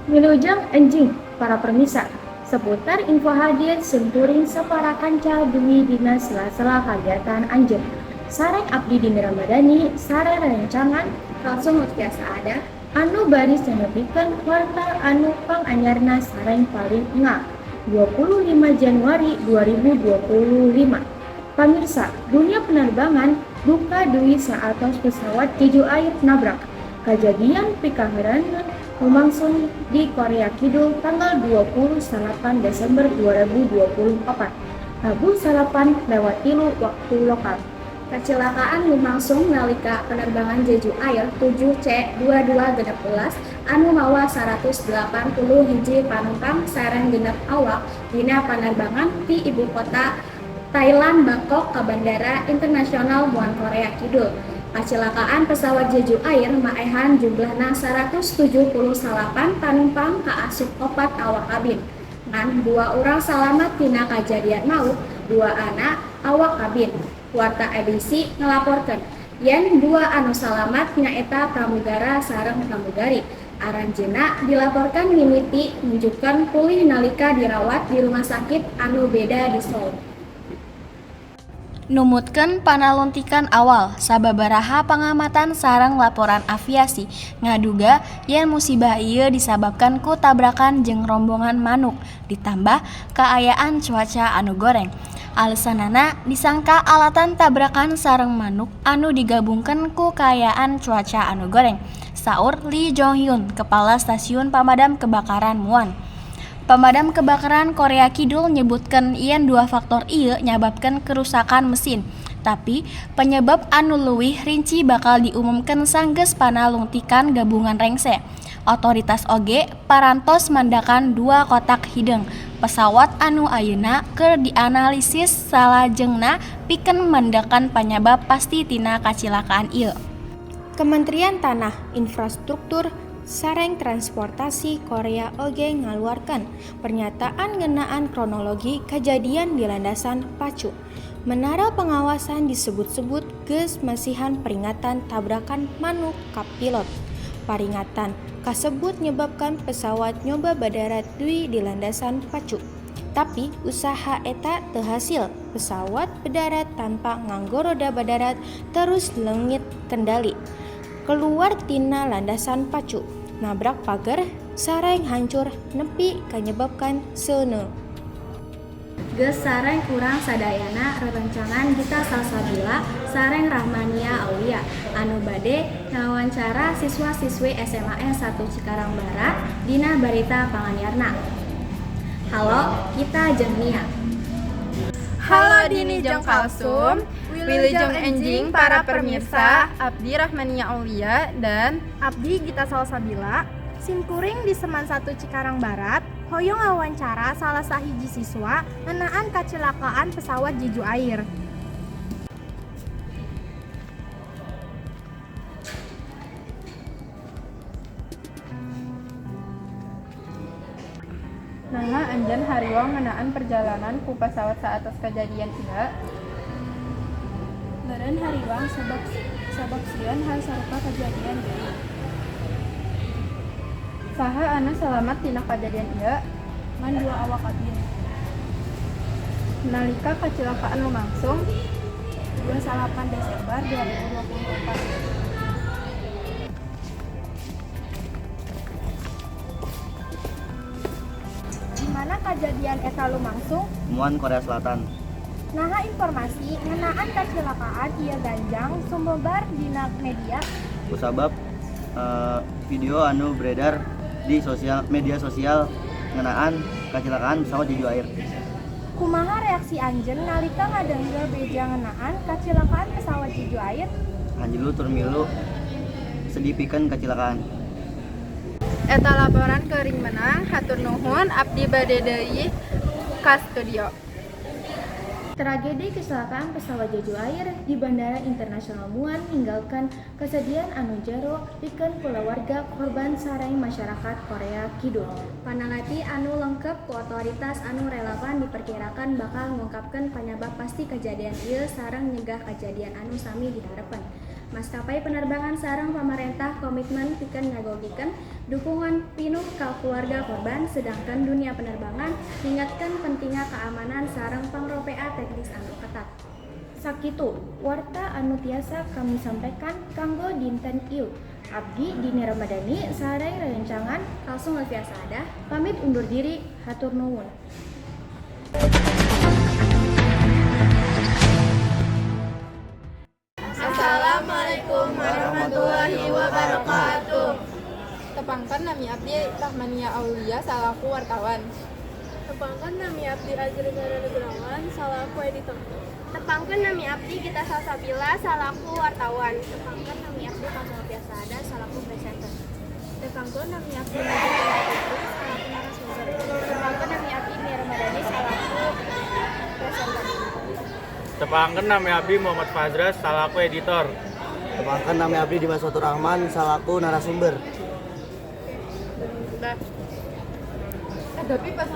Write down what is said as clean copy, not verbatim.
Wilujeng enjing para permisa seputar info hadir senturing separa kanca demi dina sela-sela kegiatan anjeun. Sareng abdi dina Ramadhani, sare rencangan langsung biasa ada anu baris nepikeun kuartal anu panganyarna sareng paling engah 25 Januari 2025. Pamirsa, dunia penerbangan duka deui saatos pesawat Jeju Air nabrak. Kejadian pikahareunna lumangsung di Korea Kidul tanggal 28 Desember 2024. Rabu 8:03 waktu lokal. Kecelakaan lumangsung nalika penerbangan Jeju Air 7C2216 anu mawa 180 hiji panumpang sareng genep awak dina penerbangan ti ibu kota Thailand Bangkok ke Bandara Internasional Muan Korea Kidul. Kecelakaan pesawat Jeju Air maehan jumlahna 178 panumpang kaasup 4 awak kabin. Ngan 2 orang selamat tina kejadian maut, 2 anak awak kabin. Warta edisi ngelaporkan yen 2 anu salamat nyaeta pramugara sareng pramugari. Aranjeunna dilaporkan mimiti menunjukkan pulih nalika dirawat di rumah sakit anu beda di Seoul. Numutkeun panaluntikan awal sababaraha pangamatan sareng laporan aviasi ngaduga yen musibah ieu disababkan ku tabrakan jeung rombongan manuk ditambah kaayaan cuaca anu goreng. Alesanana disangka alatan tabrakan sareng manuk anu digabungkeun ku kaayaan cuaca anu goreng, saur Lee Jong-hyun, Kepala Stasiun Pamadam Kebakaran Muan. Pemadam kebakaran Korea Kidul nyebutkeun yen 2 faktor ieu nyababkeun kerusakan mesin, tapi penyebab anu leuwih rinci bakal diumumkeun sanggeus panalungtikan gabungan rengse. Otoritas oge parantos mandakan 2 kotak hideung pesawat anu ayeuna keur dianalisis salajengna pikeun mandakan panyebab pasti tina kacilakaan ieu. Kementerian Tanah, Infrastruktur, sareng transportasi Korea oge ngaluarkan pernyataan ngeunaan kronologi kejadian di landasan Pacu. Menara pengawasan disebut-sebut geus masihan peringatan tabrakan manuk ka pilot. Peringatan kasebut nyebabkan pesawat nyoba badarat deui di landasan Pacu. Tapi usaha eta teu hasil. Pesawat berdarat tanpa nganggo roda badarat terus leungit kendali keluar tina landasan Pacu, nabrak pagar sareng hancur nepi kanyebabkan seuneu. Geus sareng kurang sadayana rerencangan Gita Salsabila sareng Rahmania Aulia anu bade ngawawancara siswa-siswi SMA 1 Cikarang Barat dina barita panganyarna. Halo, kita jeung Nia. Halo Dini jeung Kalsum, Wilujeng enjing para pemirsa, Abdi Rahmania Aulia dan Abdi Gita Salsabila, simkuring di Seman 1 Cikarang Barat, hoyong ngawancara salah sahiji siswa ngeunaan kacelakaan pesawat Jeju Air. Naha anjeun hariwang ngeunaan perjalanan ku pesawat saatos kejadian ieu. Beureun hariwang sabab sieun hal sarupa kejadian deui. Saha anu salamat tina kejadian ieu? Ngan 2 awak kabin. Nalika kacelakaan lumangsung 28 Desember 2024. Di mana kejadian eta lumangsung? Muan Korea Selatan. Naha informasi ngeunaan kacelakaan ieu ganjang sumebar dina media. Kusabab video anu beredar di media sosial ngeunaan kecelakaan pesawat Jeju Air. Kumaha reaksi anjeun nalika ngadenggeur beja ngeunaan kacelakaan pesawat Jeju Air? Anjelu tur milu sedih pikeun kecelakaan. Eta laporan keuring menang, hatur nuhun, abdi bade deui ka studio. Tragedi kecelakaan pesawat Jeju Air di Bandara Internasional Muan ninggalkan kesedihan anu jero pikeun kulawarga korban sareng masyarakat Korea Kidul. Panalati anu lengkep ku otoritas anu relevan diperkirakan bakal ngungkapkeun penyebab pasti kejadian ieu sareng nyegah kejadian anu sami dihareupeun. Maskapai penerbangan sareng pemerintah komitmen pikeun ngagogikeun dukungan pinuh ka keluarga korban, sedangkan dunia penerbangan ingatkan pentingnya keamanan sareng pangropea teknis anu ketat. Sakitu warta anu tiasa kami sampaikan kanggo dinten ieu. Abdi Dini Ramadhani saray rencangan Kalsum Alfiasadah pamit undur diri, hatur nuwun. Assalamualaikum warahmatullahi wabarakatuh. Tepangkan nami abdi Rahmania Aulia salaku wartawan. Tepangkan nami abdi Azri Gunawan salaku editor. Tepangkan nami abdi Gita Salsabila salaku wartawan. Tepangkan nami abdi Kalsum Alfiasada salaku presenter. Tepangkan nami abdi Najib salaku narasumber. Tepangkan nami abdi Dini Ramadhani salaku presenter. Tepangkan nami abdi Muhammad Fazras salaku editor. Tepangkan nami abdi Dimas Fatur Rahman salaku narasumber. Tapi pas